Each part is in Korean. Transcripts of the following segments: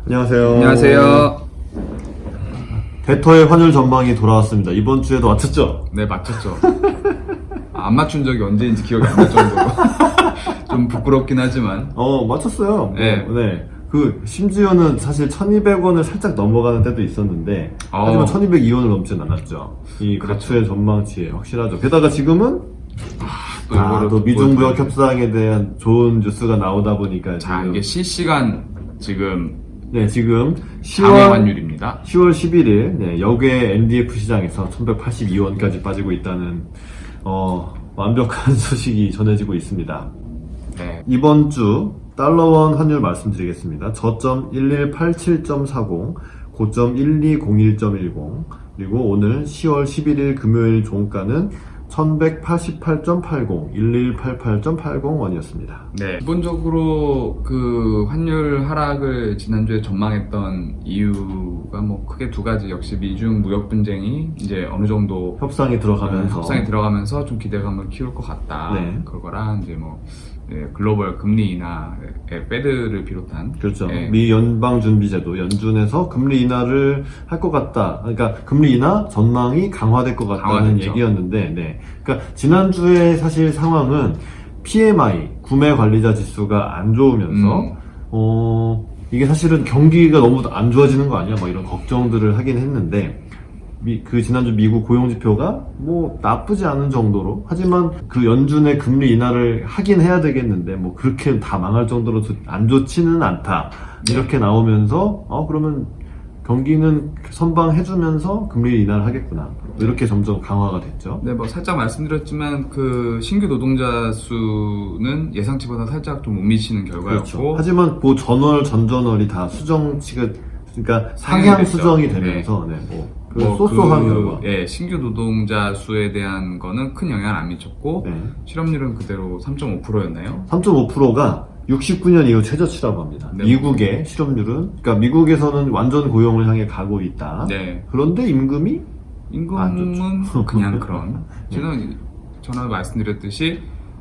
안녕하세요. 안녕하세요. 대터의 환율 전망이 돌아왔습니다. 이번 주에도 맞췄죠? 네, 맞췄죠. 안 맞춘 적이 언제인지 기억이 안 날 정도로 좀 부끄럽긴 하지만 맞췄어요. 네. 심지어는 사실 1200원을 살짝 넘어가는 때도 있었는데, 하지만 1202원을 넘진 않았죠. 이 그렇죠. 가추의 전망치에 확실하죠. 게다가 지금은 또 미중 무역 협상에 대한 좋은 뉴스가 나오다 보니까 자, 지금, 이게 실시간 지금 지금 장외 환율입니다. 10월 11일 역외 NDF 시장에서 1182원까지 빠지고 있다는 완벽한 소식이 전해지고 있습니다. 네. 이번 주 달러원 환율 말씀드리겠습니다. 저점 1187.40, 고점 1201.10, 그리고 오늘 10월 11일 금요일 종가는 1188.80, 1188.80원이었습니다. 네. 기본적으로 그 환율 하락을 지난주에 전망했던 이유가 뭐 크게 두 가지. 역시 미중 무역 분쟁이 이제 어느 정도 협상이 들어가면서 좀 기대감을 키울 것 같다. 네. 그거랑 이제 뭐 글로벌 금리 인하, 페드를 비롯한 그렇죠. 네. 미 연방준비제도 연준에서 금리 인하를 할 것 같다. 그러니까 금리 인하 전망이 강화될 것 같다는 강화됐죠. 얘기였는데, 그러니까 지난주의 사실 상황은 PMI 구매 관리자 지수가 안 좋으면서 이게 사실은 경기가 너무 안 좋아지는 거 아니야? 막 이런 걱정들을 하긴 했는데. 지난주 미국 고용지표가 뭐 나쁘지 않은 정도로, 하지만 그 연준의 금리 인하를 하긴 해야 되겠는데 뭐 그렇게 다 망할 정도로 안 좋지는 않다, 이렇게 나오면서 그러면 경기는 선방해주면서 금리 인하를 하겠구나, 이렇게 점점 강화가 됐죠. 네, 뭐 살짝 말씀드렸지만 그 신규 노동자 수는 예상치보다 살짝 좀 못 미치는 결과였고, 그렇죠. 하지만 뭐 전월이 다 그러니까 상향 수정이 되면서 소소한 결과. 신규 노동자 수에 대한 거는 큰 영향을 안 미쳤고, 실업률은 그대로 3.5%였나요? 3.5%가 69년 이후 최저치라고 합니다. 네. 미국의 실업률은, 그러니까 미국에서는 완전 고용을 향해 가고 있다. 네. 그런데 임금은 좋죠. 그냥 그런. 저는 전에 말씀드렸듯이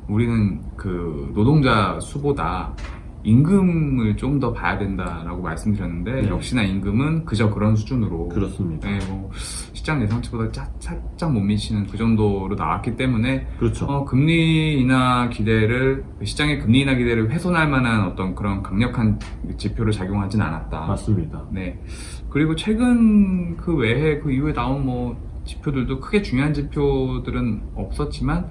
우리는 그 노동자 수보다 임금을 좀 더 봐야 된다라고 말씀드렸는데, 역시나 임금은 그저 그런 수준으로, 그렇습니다. 뭐 시장 예상치보다 살짝 못 미치는 그 정도로 나왔기 때문에, 그렇죠. 시장의 금리 인하 기대를 훼손할 만한 어떤 그런 강력한 지표를 작용하진 않았다. 맞습니다. 네. 그리고 최근 그 외에 그 이후에 나온 뭐 지표들도 크게 중요한 지표들은 없었지만,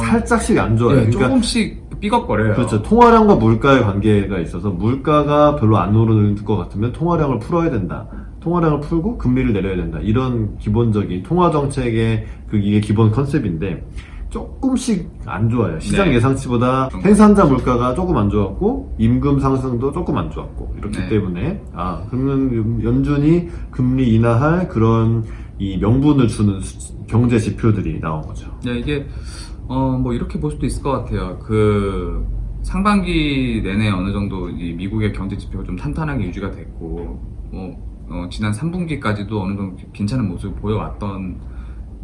살짝씩 안 좋아요. 그러니까 조금씩 삐걱거려요. 그렇죠. 통화량과 물가의 관계가 있어서, 물가가 별로 안 오르는 것 같으면 통화량을 풀어야 된다. 통화량을 풀고 금리를 내려야 된다. 이런 기본적인 통화 정책의 이게 기본 컨셉인데, 조금씩 안 좋아요. 시장 예상치보다 생산자 물가가 조금 안 좋았고, 임금 상승도 조금 안 좋았고, 이렇기 때문에 그러면 연준이 금리 인하할 그런 이 명분을 주는 경제 지표들이 나온 거죠. 네, 이게 뭐 이렇게 볼 수도 있을 것 같아요. 그 상반기 내내 어느 정도 이 미국의 경제 지표가 좀 탄탄하게 유지가 됐고, 지난 3분기까지도 어느 정도 괜찮은 모습을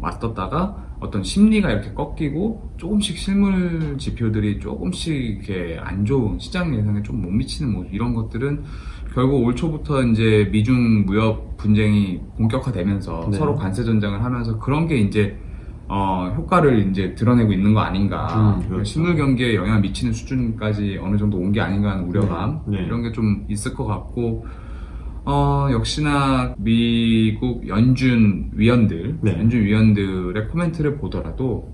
왔었다가 어떤 심리가 이렇게 꺾이고, 조금씩 실물 지표들이 조금씩 이렇게 안 좋은, 시장 예상에 좀 못 미치는 모습, 이런 것들은 결국 올 초부터 이제 미중 무역 분쟁이 본격화되면서 서로 관세 전쟁을 하면서 그런 게 이제 효과를 이제 드러내고 있는 거 아닌가. 그렇죠. 실물 경기에 영향을 미치는 수준까지 어느 정도 온 게 아닌가 하는 우려감, 이런 게 좀 있을 것 같고, 역시나 미국 연준 위원들의 코멘트를 보더라도,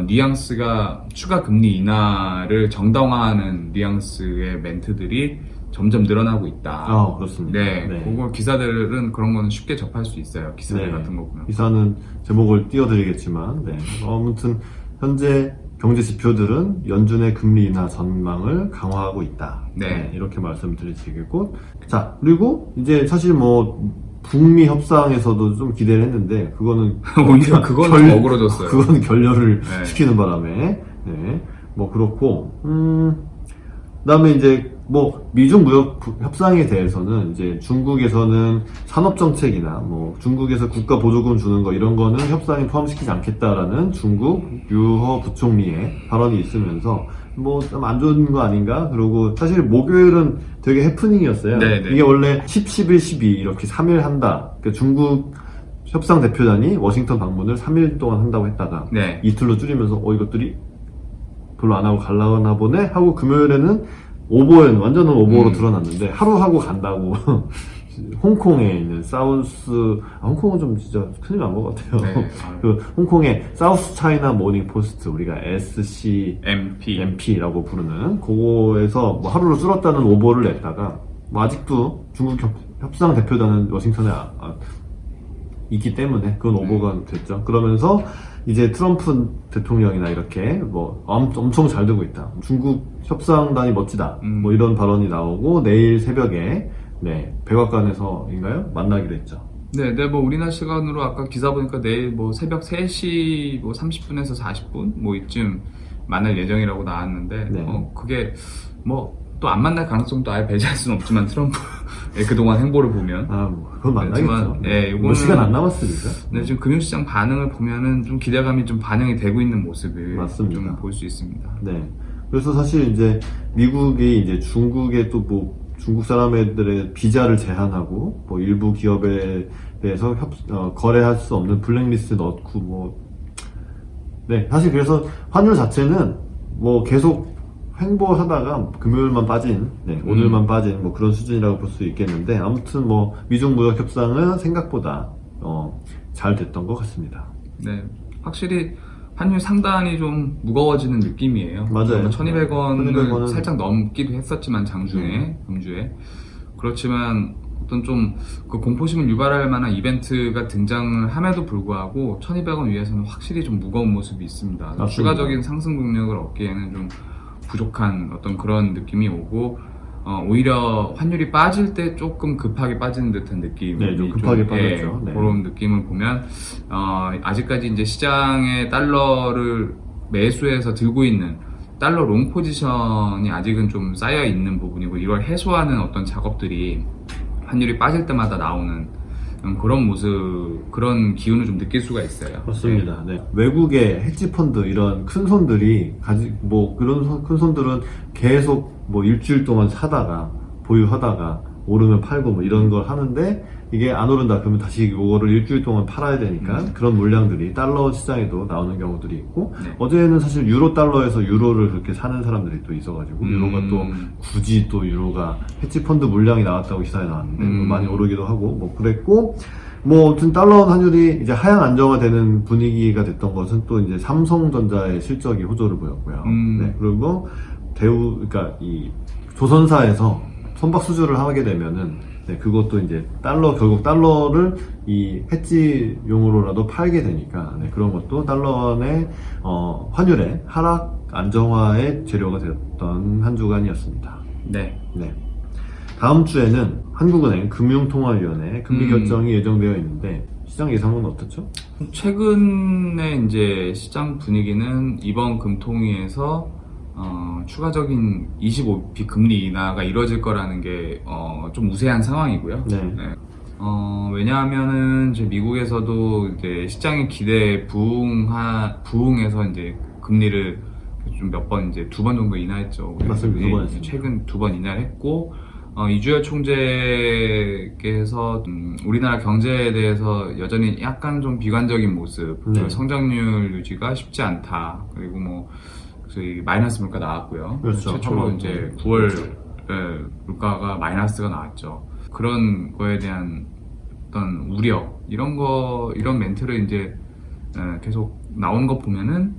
뉘앙스가 추가 금리 인하를 정당화하는 뉘앙스의 멘트들이 점점 늘어나고 있다. 그렇습니다. 그걸 기사들은 그런 거는 쉽게 접할 수 있어요. 기사들 같은 거 보면. 기사는 제목을 띄워드리겠지만, 아무튼 현재 경제 지표들은 연준의 금리 인하 전망을 강화하고 있다. 이렇게 말씀드리겠고, 자, 그리고 이제 사실 북미 협상에서도 좀 기대를 했는데, 그거는 오히려 그거는 좀 어그러졌어요. 그건 결렬을 시키는 바람에, 그렇고, 그다음에 이제 미중 무역 협상에 대해서는 이제 중국에서는 산업 정책이나 중국에서 국가 보조금 주는 거 이런 거는 협상에 포함시키지 않겠다라는 중국 유허 부총리의 발언이 있으면서 뭐 좀 안 좋은 거 아닌가? 그리고 사실 목요일은 되게 해프닝이었어요. 네네. 이게 원래 10, 11, 12 이렇게 3일 한다. 그러니까 중국 협상 대표단이 워싱턴 방문을 3일 동안 한다고 했다가 네. 이틀로 줄이면서 이것들이 별로 안 하고 갈라나 보네 하고 금요일에는 오버엔 완전한 오버로 드러났는데 하루 하고 간다고 홍콩에 있는 홍콩은 좀 진짜 큰일 난 것 같아요. 네. 그 홍콩의 사우스 차이나 모닝 포스트 우리가 SCMP라고 부르는 그거에서 뭐 하루로 줄었다는 오보를 냈다가 뭐 아직도 중국 협상 대표단은 워싱턴에 있기 때문에 그건 오보가 됐죠. 그러면서 이제 트럼프 대통령이나 이렇게 뭐 엄청 잘 되고 있다. 중국 협상단이 멋지다. 뭐 이런 발언이 나오고 내일 새벽에 백악관에서인가요? 만나기로 했죠. 네, 뭐 우리나라 시간으로 아까 기사 보니까 내일 뭐 새벽 3시 뭐 30분에서 40분 뭐 이쯤 만날 예정이라고 나왔는데 네. 그게 뭐 또 안 만날 가능성도 아예 배제할 수는 없지만 트럼프의 그동안 행보를 보면 뭐 그건 만나겠죠. 네, 몇 시간 안 남았으니까. 네, 지금 금융시장 반응을 보면은 좀 기대감이 좀 반영이 되고 있는 모습을 맞습니다. 좀 볼 수 있습니다. 네. 그래서 사실 이제 미국이 이제 중국에 또 뭐 중국 사람들의 비자를 제한하고 뭐 일부 기업에 대해서 거래할 수 없는 블랙리스트 넣고 뭐 사실 그래서 환율 자체는 뭐 계속 횡보하다가 금요일만 빠진 오늘만 빠진 뭐 그런 수준이라고 볼 수 있겠는데 아무튼 뭐 미중 무역 협상은 생각보다 잘 됐던 것 같습니다. 네, 확실히 환율 상단이 좀 무거워지는 느낌이에요. 맞아요. 1200원을 살짝 넘기도 했었지만 금주에. 그렇지만 어떤 좀 그 공포심을 유발할 만한 이벤트가 등장을 함에도 불구하고 1200원 위에서는 확실히 좀 무거운 모습이 있습니다. 맞습니다. 추가적인 상승 동력을 얻기에는 좀 부족한 어떤 그런 느낌이 오고 오히려 환율이 빠질 때 조금 급하게 빠지는 듯한 느낌이 좀 급하게 빠졌죠. 그런 느낌을 보면 아직까지 이제 시장의 달러를 매수해서 들고 있는 달러 롱 포지션이 아직은 좀 쌓여 있는 부분이고 이걸 해소하는 어떤 작업들이 환율이 빠질 때마다 나오는 그런 모습, 그런 기운을 좀 느낄 수가 있어요. 맞습니다. 외국의 헤지펀드 이런 큰 손들이 그런 큰 손들은 계속 뭐 일주일 동안 사다가 보유하다가 오르면 팔고 뭐 이런 걸 하는데 이게 안 오른다 그러면 다시 이거를 일주일 동안 팔아야 되니까 그런 물량들이 달러 시장에도 나오는 경우들이 있고 어제는 사실 유로 달러에서 유로를 그렇게 사는 사람들이 또 있어가지고 유로가 또 굳이 또 유로가 헤지펀드 물량이 나왔다고 기사에 나왔는데 많이 오르기도 하고 뭐 그랬고 뭐 아무튼 달러 환율이 이제 하향 안정화되는 분위기가 됐던 것은 또 이제 삼성전자의 실적이 호조를 보였고요. 그리고 그러니까 이 조선사에서 선박 수주를 하게 되면은 그것도 이제 결국 달러를 이 해지용으로라도 팔게 되니까 그런 것도 달러의 환율의 하락 안정화의 재료가 되었던 한 주간이었습니다. 네. 다음 주에는 한국은행 금융통화위원회 금리 결정이 예정되어 있는데 시장 예상은 어떻죠? 최근에 이제 시장 분위기는 이번 금통위에서 추가적인 25bp 금리 인하가 이루어질 거라는 게 좀 우세한 상황이고요. 왜냐하면은 이제 미국에서도 이제 시장의 기대에 부응해서 이제 금리를 좀 몇 번 이제 2번 정도 인하했죠. 맞습니다. 2번 했습니다. 최근 2번 인하를 했고 이주열 총재께서 우리나라 경제에 대해서 여전히 약간 좀 비관적인 모습, 성장률 유지가 쉽지 않다. 그리고 뭐 저희 마이너스 물가 나왔고요. 그렇죠. 최초로 이제 9월 물가가 마이너스가 나왔죠. 그런 거에 대한 어떤 우려 이런 멘트를 이제 계속 나오는 거 보면은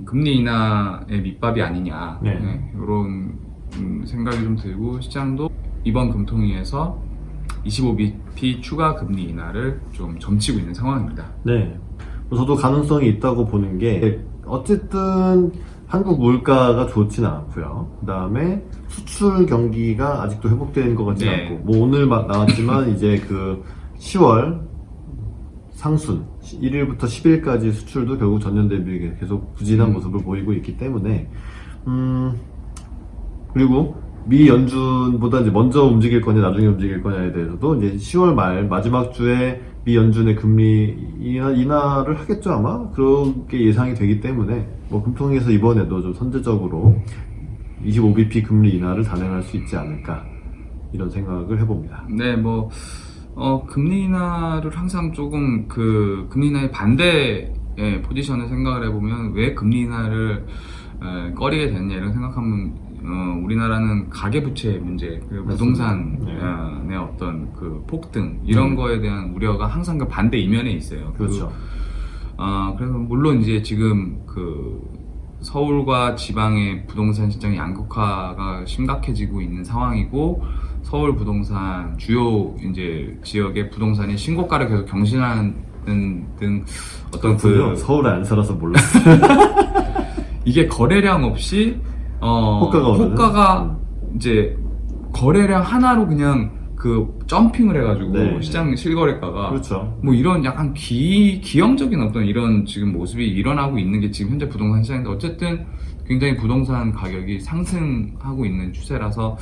금리 인하의 밑밥이 아니냐 이런 생각이 좀 들고 시장도 이번 금통위에서 25bp 추가 금리 인하를 좀 점치고 있는 상황입니다. 저도 가능성이 있다고 보는 게 어쨌든 한국 물가가 좋지는 않고요. 그 다음에 수출 경기가 아직도 회복되는 것 같지 않고 뭐 오늘 나왔지만 이제 그 10월 상순 1일부터 10일까지 수출도 결국 전년 대비 계속 부진한 모습을 보이고 있기 때문에 그리고 미 연준보다 이제 먼저 움직일 거냐 나중에 움직일 거냐에 대해서도 이제 10월 말 마지막 주에 미 연준의 금리 인하를 하겠죠 아마. 그렇게 예상이 되기 때문에 뭐 금통위에서 이번에도 좀 선제적으로 25bp 금리 인하를 단행할 수 있지 않을까 이런 생각을 해봅니다. 네, 뭐 금리 인하를 항상 조금 그 금리 인하의 반대의 포지션을 생각을 해보면 왜 금리 인하를 꺼리게 됐냐 이런 생각하면 우리나라는 가계부채 문제 그리고 부동산의 어떤 그 폭등 이런 거에 대한 우려가 항상 그 반대 이면에 있어요. 그렇죠. 그래서 물론 이제 지금 그 서울과 지방의 부동산 시장의 양극화가 심각해지고 있는 상황이고 서울 부동산 주요 이제 지역의 부동산이 신고가를 계속 경신하는 등 어떤 그렇군요. 서울에 안 살아서 몰랐어요. 이게 거래량 없이 호가가 이제 거래량 하나로 그냥 그 점핑을 해가지고 네. 시장 실거래가가 그렇죠. 뭐 이런 약간 기형적인 어떤 이런 지금 모습이 일어나고 있는 게 지금 현재 부동산 시장인데 어쨌든 굉장히 부동산 가격이 상승하고 있는 추세라서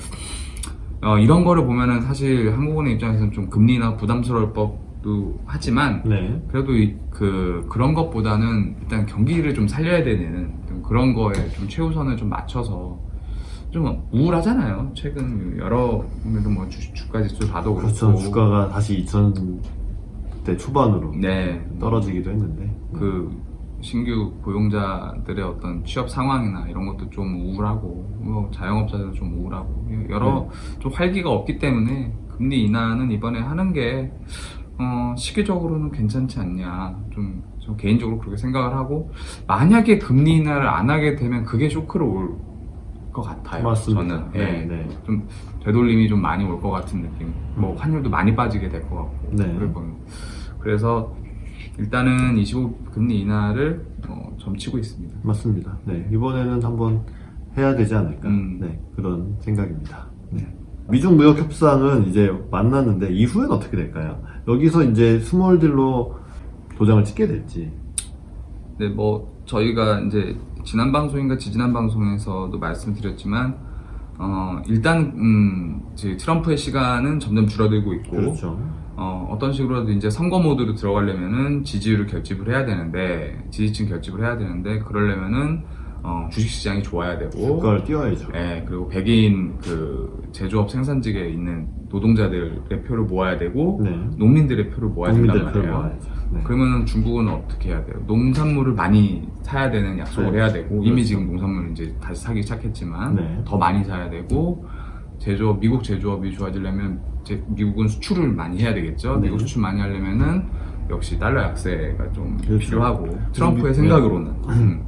이런 거를 보면은 사실 한국은행 입장에서는 좀 금리나 부담스러울 법도 하지만 네. 그래도 그런 것보다는 일단 경기를 좀 살려야 되는 좀 그런 거에 좀 최우선을 좀 맞춰서 좀 우울하잖아요. 최근 여러 분들도 뭐 주가 지수 봐도 그렇고 그렇죠. 주가가 다시 2000대 초반으로 네. 떨어지기도 했는데 그 신규 고용자들의 어떤 취업 상황이나 이런 것도 좀 우울하고 뭐 자영업자들도 좀 우울하고 여러 좀 활기가 없기 때문에 금리 인하는 이번에 하는 게 시기적으로는 괜찮지 않냐 좀 개인적으로 그렇게 생각을 하고 만약에 금리 인하를 안 하게 되면 그게 쇼크로 올 것 같아요. 맞습니다. 저는 네, 네. 좀 되돌림이 좀 많이 올 것 같은 느낌. 뭐 환율도 많이 빠지게 될 것 같고 네. 그래서 일단은 25 금리 인하를 점치고 있습니다. 맞습니다. 네. 이번에는 한번 해야 되지 않을까. 음. 네. 그런 생각입니다. 네. 미중 무역 협상은 이제 만났는데 이후엔 어떻게 될까요? 여기서 이제 스몰딜로 도장을 찍게 될지. 네, 뭐 저희가 이제 지난 방송인가 지지난 방송에서도 말씀드렸지만 일단 이제 트럼프의 시간은 점점 줄어들고 있고 그렇죠. 어떤 식으로라도 이제 선거 모드로 들어가려면은 지지율을 결집을 해야 되는데 지지층 결집을 해야 되는데 그러려면은 주식시장이 좋아야 되고 주가를 띄워야죠. 네, 그리고 백인 그 제조업 생산직에 있는 노동자들의 표를 모아야 되고 네. 농민들의 표를 모아야 된단 농민들 표를 말이에요. 모아야죠. 네. 그러면 중국은 어떻게 해야 돼요? 농산물을 많이 사야 되는 약속을 네. 해야 되고 이미 그렇죠. 지금 농산물 이제 다시 사기 시작했지만 네. 더 많이 사야 되고 미국 제조업이 좋아지려면 미국은 수출을 많이 해야 되겠죠. 네. 미국 수출 많이 하려면은 역시 달러 약세가 좀 그렇죠. 필요하고 트럼프의 네. 생각으로는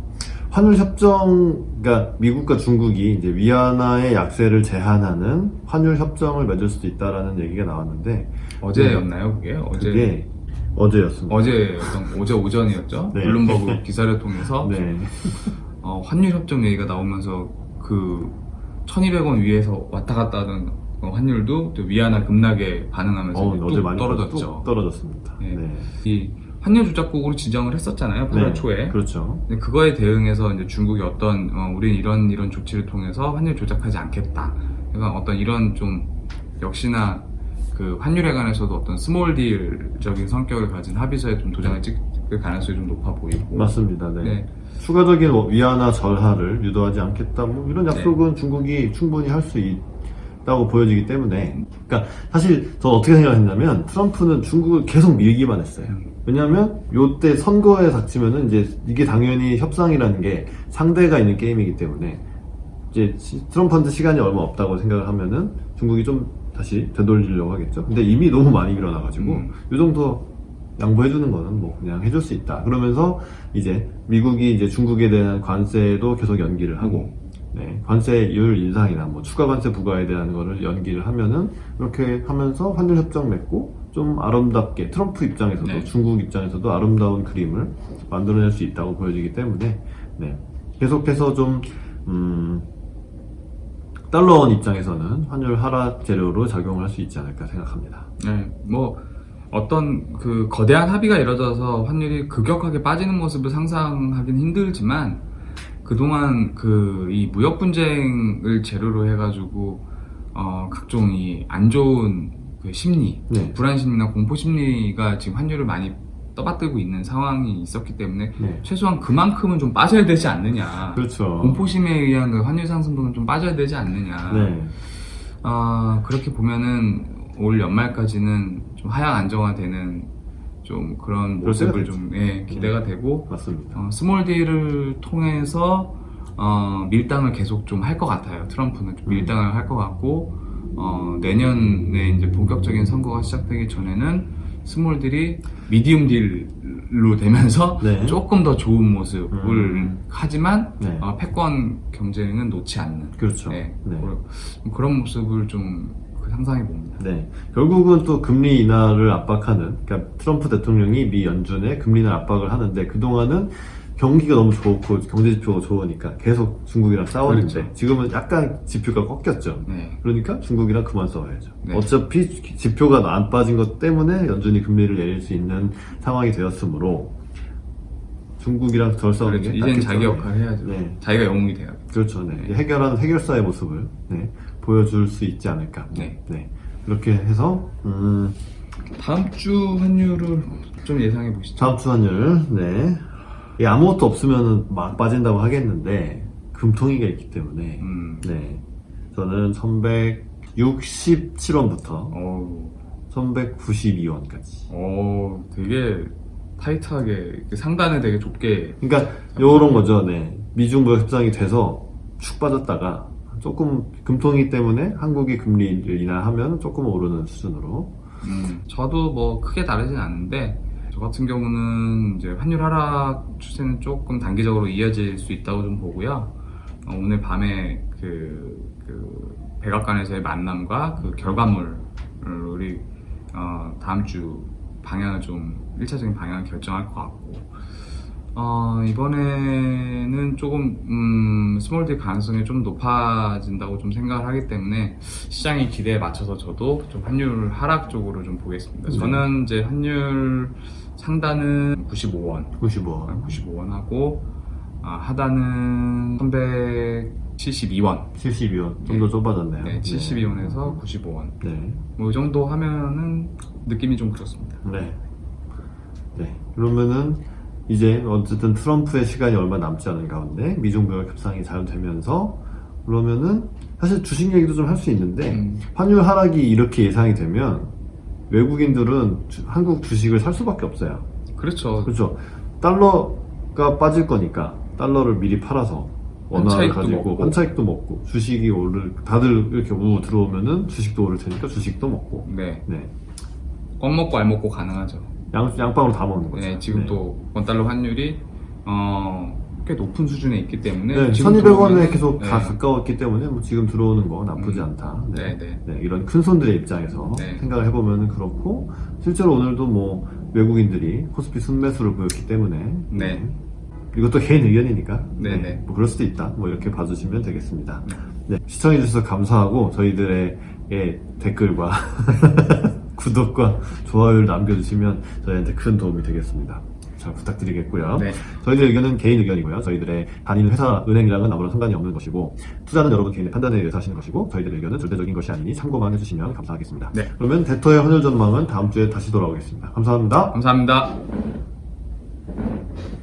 환율 협정, 그러니까 미국과 중국이 이제 위안화의 약세를 제한하는 환율 협정을 맺을 수도 있다라는 얘기가 나왔는데 어제였나요 그게? 그게 어제였습니다. 어제 오전이었죠. 네. 블룸버그 기사를 통해서 네. 환율 협정 얘기가 나오면서 그 1,200원 위에서 왔다 갔다 하던 환율도 또 위안화 급락에 반응하면서 어제 뚝 많이 떨어졌죠. 뚝 떨어졌습니다. 네. 네. 이 환율 조작국으로 지정을 했었잖아요. 8월 네. 초에. 그렇죠. 근데 그거에 대응해서 이제 중국이 어떤 우리는 이런 조치를 통해서 환율 조작하지 않겠다. 그러니까 어떤 이런 좀 역시나 그 환율에 관해서도 어떤 스몰 딜적인 성격을 가진 합의서에 좀 도장을 찍을 가능성이 좀 높아 보이고. 맞습니다. 네. 네. 추가적인 위안화 절하를 유도하지 않겠다. 뭐 이런 약속은 중국이 충분히 할 수 있다고 보여지기 때문에. 그러니까 사실 저는 어떻게 생각했냐면 트럼프는 중국을 계속 밀기만 했어요. 왜냐하면 요때 선거에 닥치면은 이제 이게 당연히 협상이라는 게 상대가 있는 게임이기 때문에 이제 트럼프한테 시간이 얼마 없다고 생각을 하면은 중국이 좀 다시 되돌리려고 하겠죠. 근데 이미 너무 많이 일어나가지고 요 정도 양보해주는 거는 뭐 그냥 해줄 수 있다. 그러면서 이제 미국이 이제 중국에 대한 관세도 계속 연기를 하고, 네, 관세율 인상이나 뭐 추가 관세 부과에 대한 거를 연기를 하면은 이렇게 하면서 환율 협정 맺고 좀 아름답게 트럼프 입장에서도 네. 중국 입장에서도 아름다운 그림을 만들어낼 수 있다고 보여지기 때문에 네, 계속해서 좀 달러원 입장에서는 환율 하락 재료로 작용을 할 수 있지 않을까 생각합니다. 네, 뭐 어떤 그 거대한 합의가 이루어져서 환율이 급격하게 빠지는 모습을 상상하기는 힘들지만 그동안 이 무역 분쟁을 재료로 해가지고 각종 이 안 좋은 그 심리, 네. 불안 심리나 공포 심리가 지금 환율을 많이 떠받들고 있는 상황이 있었기 때문에 네. 최소한 그만큼은 좀 빠져야 되지 않느냐. 그렇죠. 공포심에 의한 그 환율 상승분은 좀 빠져야 되지 않느냐. 네. 그렇게 보면은 올 연말까지는 좀 하향 안정화되는 좀 그런 그럴 때가 모습을 되죠. 좀 기대가 되고 맞습니다. 스몰 딜을 통해서 밀당을 계속 좀 할 것 같아요. 트럼프는 좀 밀당을 할 것 같고 내년에 이제 본격적인 선거가 시작되기 전에는 스몰 딜이 미디움 딜로 되면서 네. 조금 더 좋은 모습을 하지만 네. 패권 경쟁은 놓지 않는 그렇죠. 네. 네. 그런 모습을 좀 상상해 봅니다. 네. 결국은 또 금리 인하를 압박하는, 그러니까 트럼프 대통령이 미 연준에 금리 인하 압박을 하는데 그동안은 경기가 너무 좋고 경제 지표가 좋으니까 계속 중국이랑 싸웠는데 그렇죠. 지금은 약간 지표가 꺾였죠. 네. 그러니까 중국이랑 그만 싸워야죠. 네. 어차피 지표가 안 빠진 것 때문에 연준이 금리를 내릴 수 있는 상황이 되었으므로 중국이랑 덜 싸우는 그렇죠. 게 이젠 낫겠죠. 자기 역할을 해야죠. 네. 자기가 영웅이 돼야 돼. 그렇죠. 네. 해결하는 해결사의 모습을 보여줄 수 있지 않을까. 네. 그렇게 해서 다음 주 환율을 좀 예상해 보시죠. 다음 주 환율 이 아무것도 없으면 막 빠진다고 하겠는데 금통위가 있기 때문에 저는 1167원부터 어우, 1192원까지. 되게 타이트하게 상단에 되게 좁게. 그러니까 요런 거죠. 미중 무역 협상이 돼서 축 빠졌다가 조금 금통위 때문에 한국이 금리를 인하하면 조금 오르는 수준으로. 저도 뭐 크게 다르진 않는데 저 같은 경우는 이제 환율 하락 추세는 조금 단기적으로 이어질 수 있다고 좀 보고요. 오늘 밤에 그 백악관에서의 만남과 그 결과물을 우리 다음 주 방향을 좀 1차적인 방향을 결정할 것 같고 이번에는 조금 스몰딜 가능성이 좀 높아진다고 좀 생각을 하기 때문에 시장의 기대에 맞춰서 저도 좀 환율 하락 쪽으로 좀 보겠습니다. 저는 이제 환율 상단은 95원 95원. 하고 하단은 372원 72원. 좀 더 좁아졌네요. 네, 72원에서 95원 네. 뭐 이 정도 하면은 느낌이 좀 그렇습니다. 네. 그러면은 이제 어쨌든 트럼프의 시간이 얼마 남지 않은 가운데 미중 무역 협상이 잘 되면서 그러면은 사실 주식 얘기도 좀 할 수 있는데 환율 하락이 이렇게 예상이 되면 외국인들은 한국 주식을 살 수밖에 없어요. 그렇죠. 그렇죠. 달러가 빠질 거니까 달러를 미리 팔아서 원화를 환차익도 가지고 먹고. 환차익도 먹고 주식이 다들 이렇게 들어오면은 주식도 오를 테니까 주식도 먹고. 네. 네. 껌 먹고 알 먹고 가능하죠. 양방으로 다 먹는 거죠. 네, 지금 또 원달러 환율이 꽤 높은 수준에 있기 때문에 네, 지금 1200원에 들어오면은- 계속 네. 다 가까웠기 때문에 뭐 지금 들어오는 거 나쁘지 않다. 이런 큰 손들의 입장에서 생각을 해보면 그렇고 실제로 오늘도 뭐 외국인들이 코스피 순매수를 보였기 때문에 이것도 개인 의견이니까 뭐 그럴 수도 있다. 뭐 이렇게 봐주시면 되겠습니다. 시청해주셔서 감사하고 저희들의 댓글과 구독과 좋아요를 남겨주시면 저희한테 큰 도움이 되겠습니다. 잘 부탁드리겠고요. 저희들의 의견은 개인 의견이고요. 저희들의 다니는 회사, 은행이랑은 아무런 상관이 없는 것이고 투자는 여러분 개인의 판단에 의해서 하시는 것이고 저희들의 의견은 절대적인 것이 아니니 참고만 해주시면 감사하겠습니다. 그러면 대터의 환율 전망은 다음 주에 다시 돌아오겠습니다. 감사합니다. 감사합니다.